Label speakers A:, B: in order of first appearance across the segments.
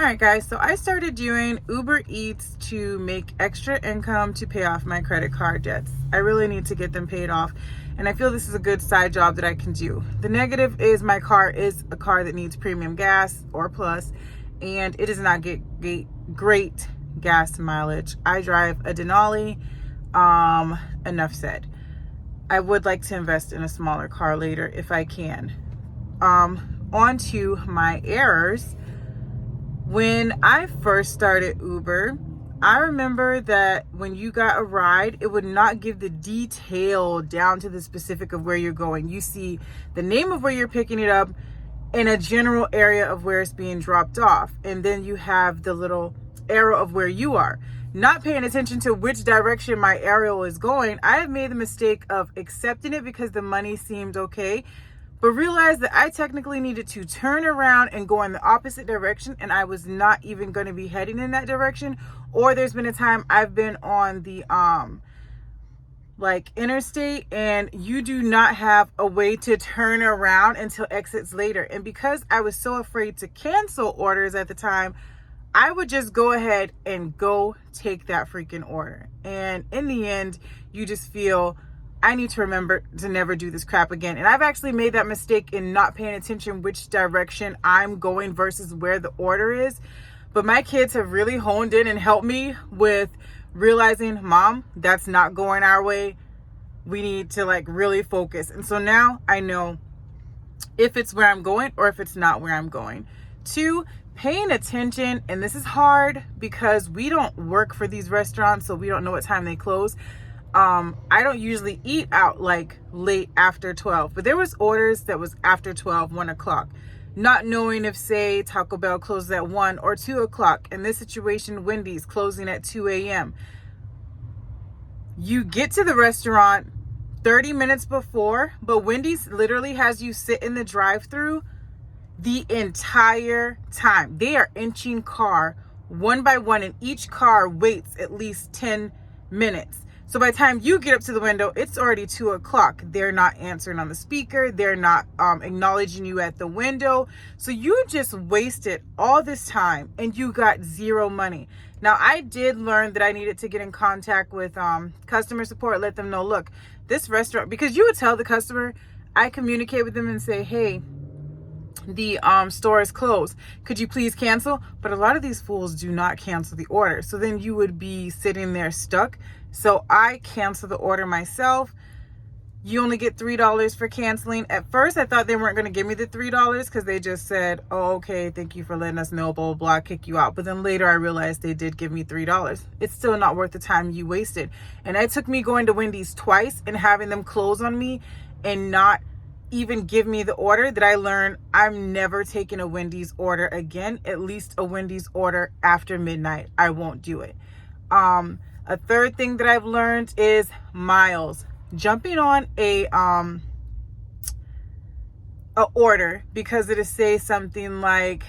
A: All right, guys, so I started doing Uber Eats to make extra income to pay off my credit card debts. I really need to get them paid off, and I feel this is a good side job that I can do. The negative is my car is a car that needs premium gas or plus, and it does not get great gas mileage. I drive a Denali. Enough said. I would like to invest in a smaller car later if I can. On to my errors. When I first started Uber, I remember that when you got a ride, it would not give the detail down to the specific of where you're going. You see the name of where you're picking it up and a general area of where it's being dropped off. And then you have the little arrow of where you are. Not paying attention to which direction my arrow is going, I have made the mistake of accepting it because the money seemed okay, but realized that I technically needed to turn around and go in the opposite direction, and I was not even going to be heading in that direction. Or there's been a time I've been on the interstate, and you do not have a way to turn around until exits later. And because I was so afraid to cancel orders at the time, I would just go ahead and go take that freaking order. And in the end, you just feel, I need to remember to never do this crap again. And I've actually made that mistake in not paying attention which direction I'm going versus where the order is. But my kids have really honed in and helped me with realizing, Mom, that's not going our way. We need to really focus. And so now I know if it's where I'm going or if it's not where I'm going. 2, paying attention. And this is hard because we don't work for these restaurants, so we don't know what time they close. I don't usually eat out late after 12, but there was orders that was after 12, 1 o'clock, not knowing if say Taco Bell closes at 1 or 2 o'clock. In this situation, Wendy's closing at 2 a.m. You get to the restaurant 30 minutes before, but Wendy's literally has you sit in the drive-thru the entire time. They are inching car one by one, and each car waits at least 10 minutes. So by the time you get up to the window, it's already 2 o'clock. They're not answering on the speaker. They're not acknowledging you at the window. So you just wasted all this time and you got zero money. Now, I did learn that I needed to get in contact with customer support, let them know, look, this restaurant, because you would tell the customer, I communicate with them and say, hey, the store is closed. Could you please cancel? But a lot of these fools do not cancel the order. So then you would be sitting there stuck. So I cancel the order myself. You only get $3 for canceling. At first, I thought they weren't going to give me the $3 because they just said, oh, okay, thank you for letting us know, blah, blah, blah, kick you out. But then later I realized they did give me $3. It's still not worth the time you wasted. And it took me going to Wendy's twice and having them close on me and not even give me the order that I learned I'm never taking a Wendy's order again, at least a Wendy's order after midnight. I won't do it. A third thing that I've learned is miles. Jumping on a order because it is say something like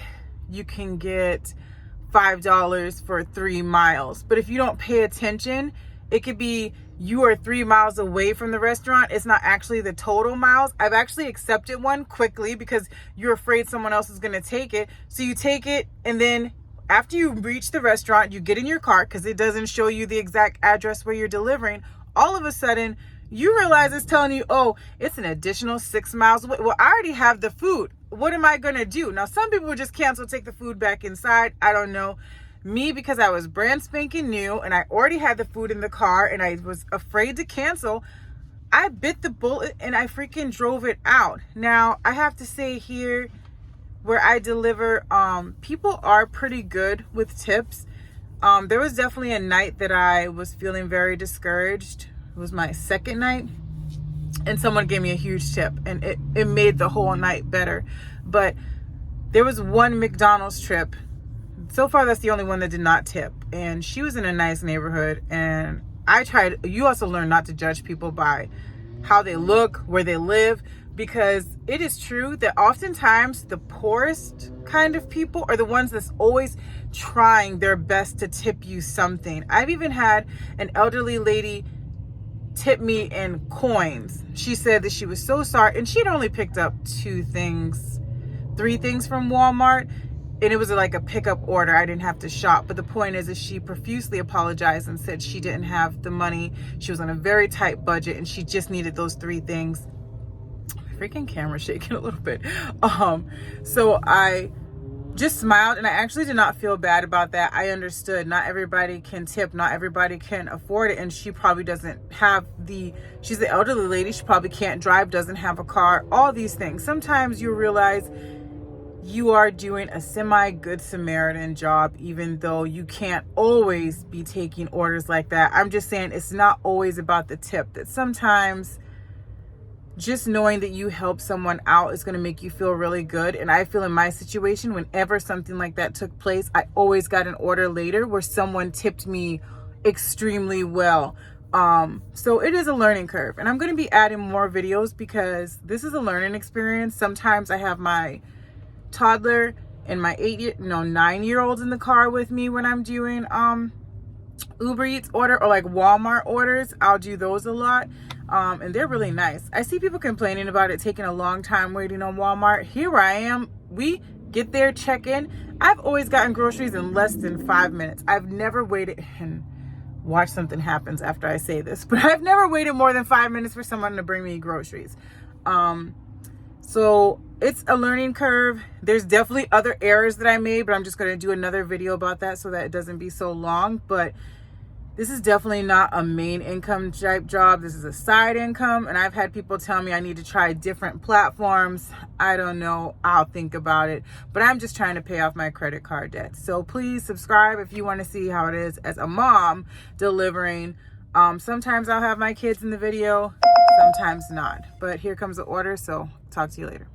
A: you can get $5 for 3 miles. But if you don't pay attention, it could be you are 3 miles away from the restaurant. It's not actually the total miles. I've actually accepted one quickly because you're afraid someone else is going to take it. So you take it, and then after you reach the restaurant, you get in your car because it doesn't show you the exact address where you're delivering. All of a sudden, you realize it's telling you, oh, it's an additional 6 miles away. Well, I already have the food. What am I going to do? Now, some people just cancel, take the food back inside. I don't know. Me, because I was brand spanking new and I already had the food in the car and I was afraid to cancel, I bit the bullet and I freaking drove it out. Now, I have to say here where I deliver, people are pretty good with tips. There was definitely a night that I was feeling very discouraged. It was my second night and someone gave me a huge tip and it made the whole night better. But there was one McDonald's trip. So far, that's the only one that did not tip. And she was in a nice neighborhood. And you also learn not to judge people by how they look, where they live, because it is true that oftentimes the poorest kind of people are the ones that's always trying their best to tip you something. I've even had an elderly lady tip me in coins. She said that she was so sorry. And she had only picked up 3 things from Walmart. and it was like a pickup order. I didn't have to shop. But the point is she profusely apologized and said she didn't have the money. She was on a very tight budget and she just needed those 3 things. My freaking camera shaking a little bit. So I just smiled, and I actually did not feel bad about that. I understood not everybody can tip, not everybody can afford it, and she probably doesn't have she's the elderly lady, she probably can't drive, doesn't have a car, all these things. Sometimes you realize you are doing a semi-good Samaritan job, even though you can't always be taking orders like that. I'm just saying it's not always about the tip, that sometimes just knowing that you help someone out is going to make you feel really good. And I feel in my situation, whenever something like that took place, I always got an order later where someone tipped me extremely well. So it is a learning curve, and I'm going to be adding more videos because this is a learning experience. Sometimes I have my toddler and my 9-year-olds in the car with me when I'm doing UberEats order or like Walmart orders. I'll do those a lot. And they're really nice. I see people complaining about it taking a long time waiting on Walmart. Here I am. We get there, check in. I've always gotten groceries in less than 5 minutes. I've never waited, and watch something happens after I say this, but I've never waited more than 5 minutes for someone to bring me groceries. So it's a learning curve. There's definitely other errors that I made, but I'm just going to do another video about that so that it doesn't be so long. But this is definitely not a main income type job. This is a side income. And I've had people tell me I need to try different platforms. I don't know. I'll think about it. But I'm just trying to pay off my credit card debt. So please subscribe if you want to see how it is as a mom delivering. Sometimes I'll have my kids in the video, sometimes not. But here comes the order. So talk to you later.